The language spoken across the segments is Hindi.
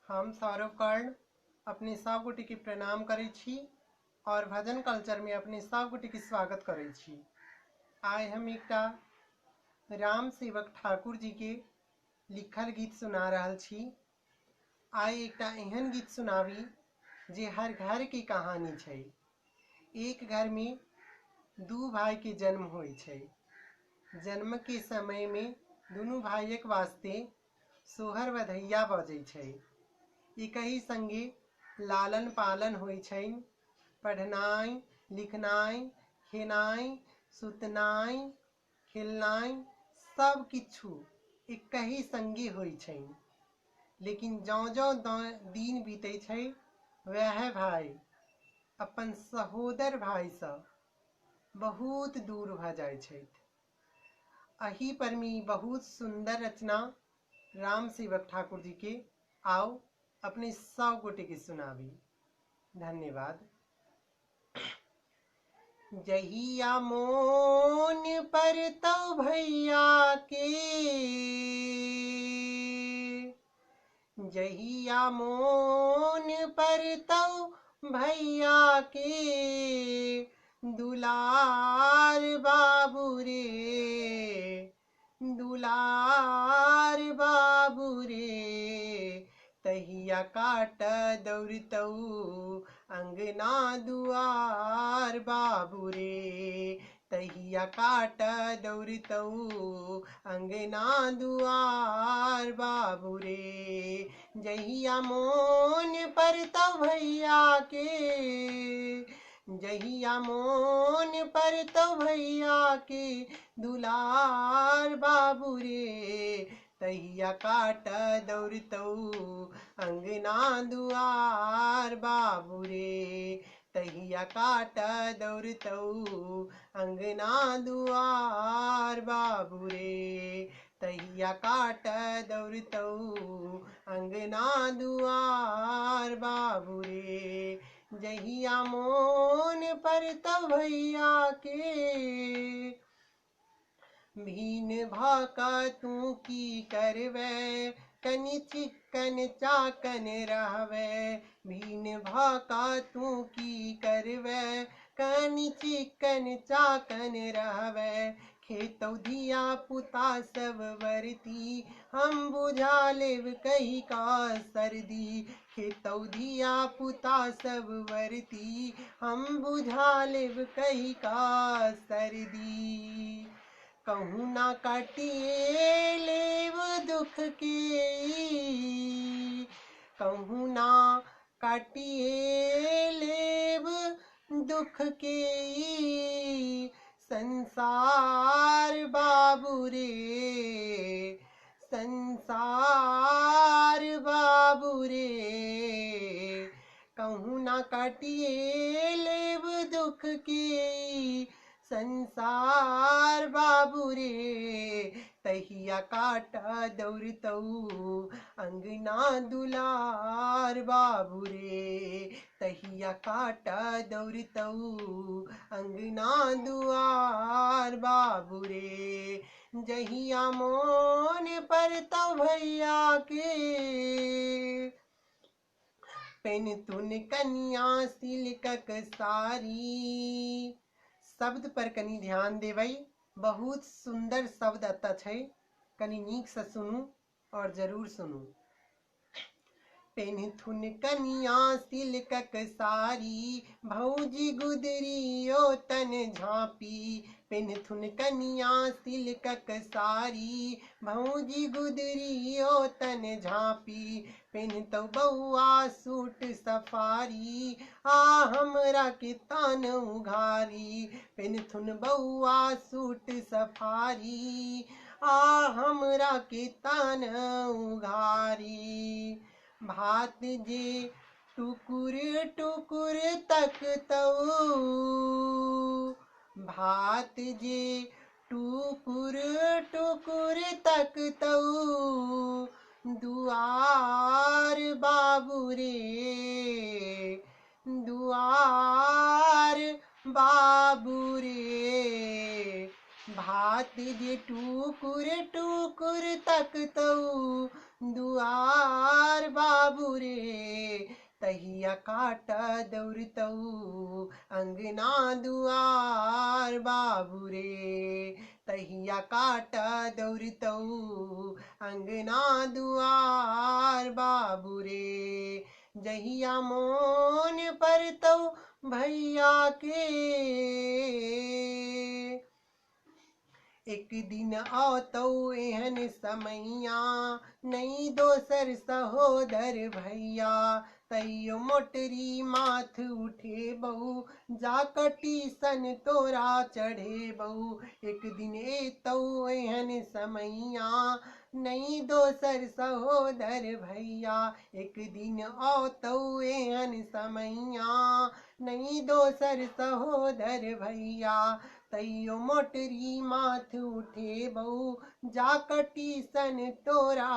हम सौरभ कर्ण अपने सब गोटे के प्रणाम करै छी और भजन कल्चर में अपने सब गोटे के स्वागत करै छी। आइ हम एकटा राम सेवक ठाकुर जी के लिखल गीत सुना रहल छी। आइ एकटा एहन गीत सुनावी जे हर घर की कहानी छै। एक घर में दू भाई के जन्म होय छै। जन्म के समय में दुनू भाइयक वास्ते सोहर बधैया बजै छै। एक ही संगे लालन पालन होय छै। पढ़नाई लिखनाई खेनाई सुतनाई खेलनाई सब किछु एक ही संगे होय छै। लेकिन जौ जौ दिन बीते छै वह भाई अपन सहोदर भाई से बहुत दूर भ जाय छै। अही पर मी बहुत सुंदर रचना राम सेवक ठाकुर जी के आओ अपने सब गोटे के सुनावी। धन्यवाद। जहिया मोन पर तो भैया के, जहिया मोन पर तो भैया के, दुलार बाबू रे, दुलार बाबू रे, तहिया काट दौड़तऊ अंगना दुआर बाबू रे, तहिया काट दौड़तऊ अंगना दुआर बाबू रे। जहिया मोन पर तो भैया के, जहिया मोन पर तो भैया के, दुलार बाबू रे, तहिया काट दौड़तऊ अंगना दुआर बाबू रे, तहिया काट दौड़तऊ अंगना दुआर बाबू रे, तहिया काट दौड़तऊ अंगना दुआर बाबू रे। जहिया मोन पर तो भैया के, भीन भाका तू की करवे, कनि चिक्कन चाकन रहवे, भीन भाका तू की करवे, कनि चिक्कन चाकन रहवे, खेतौ धिया पुता सब बरती, हम बुझा लेव कही का सर्दी, खेतौ धिया पुता सब बरती, हम बुझा लेव कही का सर्दी। कहूँ ना काटिए लेव दुख के, कहूँ ना काटिए लेव दुख के, संसार बाबू रे, संसार बाबू रे, कहूँ ना काटिए लेव दुख के, संसार बाबू रे, तहिया काट दौड़तऊ अंगना दुलार बाबू रे, तहिया काट दौड़तऊ अंगना दुआर बाबू रे। जहिया मोन पर तो भैया के, पेनथुन कन्या सिल्कक सारी। शब्द पर कनी ध्यान देबै, बहुत सुंदर शब्द अतः छै, कनी नीक से सुनू और जरूर सुनू। पेनथुन कन्या सिल्कक सारी, भौजी गुदरी ओ तन झाँपी, पेनथुन कन्या सिल्कक सारी, भौजी गुदरी ओ तन झाँपी, पेनतौ बउआ सूट सफारी, आ हमरा के तान उघारी, पेनथुन बउआ सूट सफारी, आ हमरा के तान उघारी। भात जे टुकुर टुकुर तकतऊ, भात जे टुकुर टुकुर तकतऊ, दुआर बाबू रे, दुआर बाबू रे, भात जे टुकुर टुकुर तकतऊ, दुआर बाबू बाबू रे, तहिया काट दौड़तऊ अंगना दुआर बाबू रे, तहिया काट दौड़तऊ अंगना दुआर बाबू रे, जहिया मोन परतऊ भैया के, एक दिन आवतौ एहन समैया, नहीं दोसर सहोदर भैया, तैयो मोटरी माथ उठे बहू, जाकटी सन तोरा चढ़े बहू, एक दिन एतौ एहन समैया, नहीं दोसर सहोदर भैया, एक दिन आवतौ एहन समैया, नहीं दोसर सहोदर भैया, तैयो मोटरी माथ उठे बहू, जाकटी सन तोरा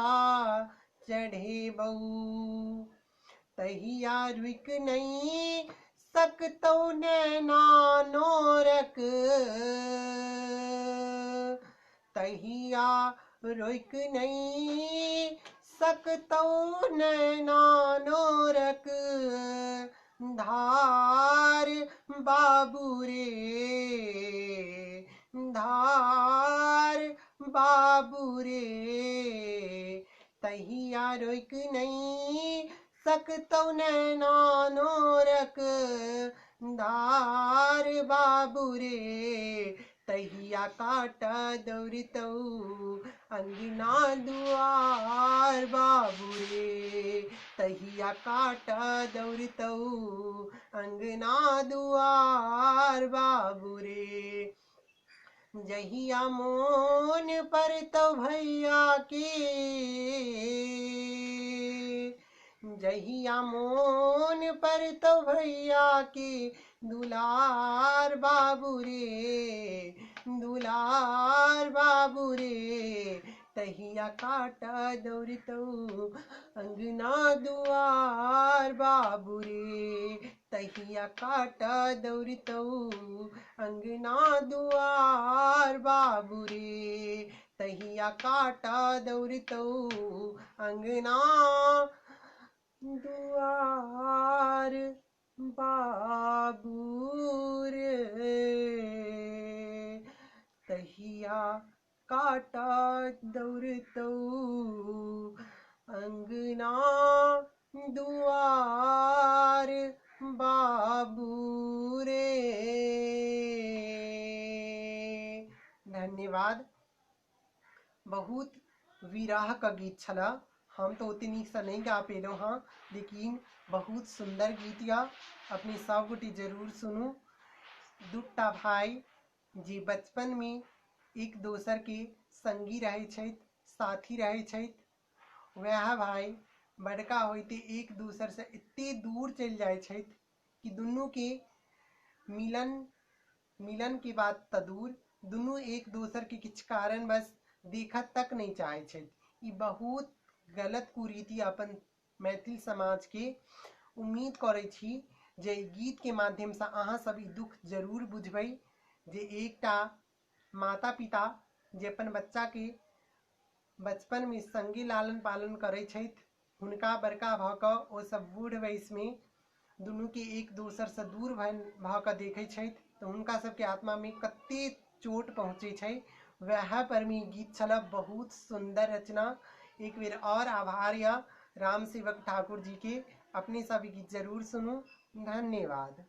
चढ़े बहू, तहिया रुक नहीं सकतौ नैना नोरक, तहिया रुक नहीं सकतौ नैना नोरक, धार बाबू रे, धार बाबू रे, तहिया रोक नहीं सकतौ नैना नोरक, धार बाबू रे, तहिया काट दौड़तौ अंगना दुआर बाबू रे, तहिया काट दौड़तौ अंगना दुआर बाबू रे, जहिया मोन परतौ भैया के, जहिया मोन परतौ भैया के, दुलार बाबू रे, दुलार बाबू रे, तहिया काट दौड़तौ अंगना दुआर बाबू रे, तहिया काट दौड़तौ अंगना दुआर बाबू रे, तहिया काट दौड़तौ अंगना दुआर बाबू रे, तहिया काट दौड़तौ अंगना दुआर बाबू रे। धन्यवाद। बहुत विरह का गीत छला, हम तो उतनी नीक से नहीं गा पेलो हाँ, लेकिन बहुत सुंदर गीत या अपने सब गोटी जरूर सुनू। दूटा भाई जे बचपन में एक दोसर के संगी रहे छथि, साथी रहे छथि, वह भाई बड़का होते एक दूसर से इतने दूर चल जाए छथि कि दुनू के मिलन की बात त दूर, दुनू एक दोसर के किछ कारण बस देखत तक नहीं चाहे छथि। ई बहुत गलत कुरीति अपन मैथिल समाज के। उम्मीद करे छी जे गीत के माध्यम से अहाँ सब ई दुख जरूर बुझबै, जे एकटा माता पिता जे अपन बच्चा के बचपन में संगी लालन पालन करे छथि, हुनका बड़का भ क ओ सब बूढ़ वयस में दुनू के एक दोसर से दूर भ क देखे छथि तो हुनका सबके आत्मा में कते चोट पहुँचे छै। वह पर में गीत छला, बहुत सुंदर रचना। एक बेर और आभार या राम सेवक ठाकुर जी के। अपने सभी गीत जरूर सुनू। धन्यवाद।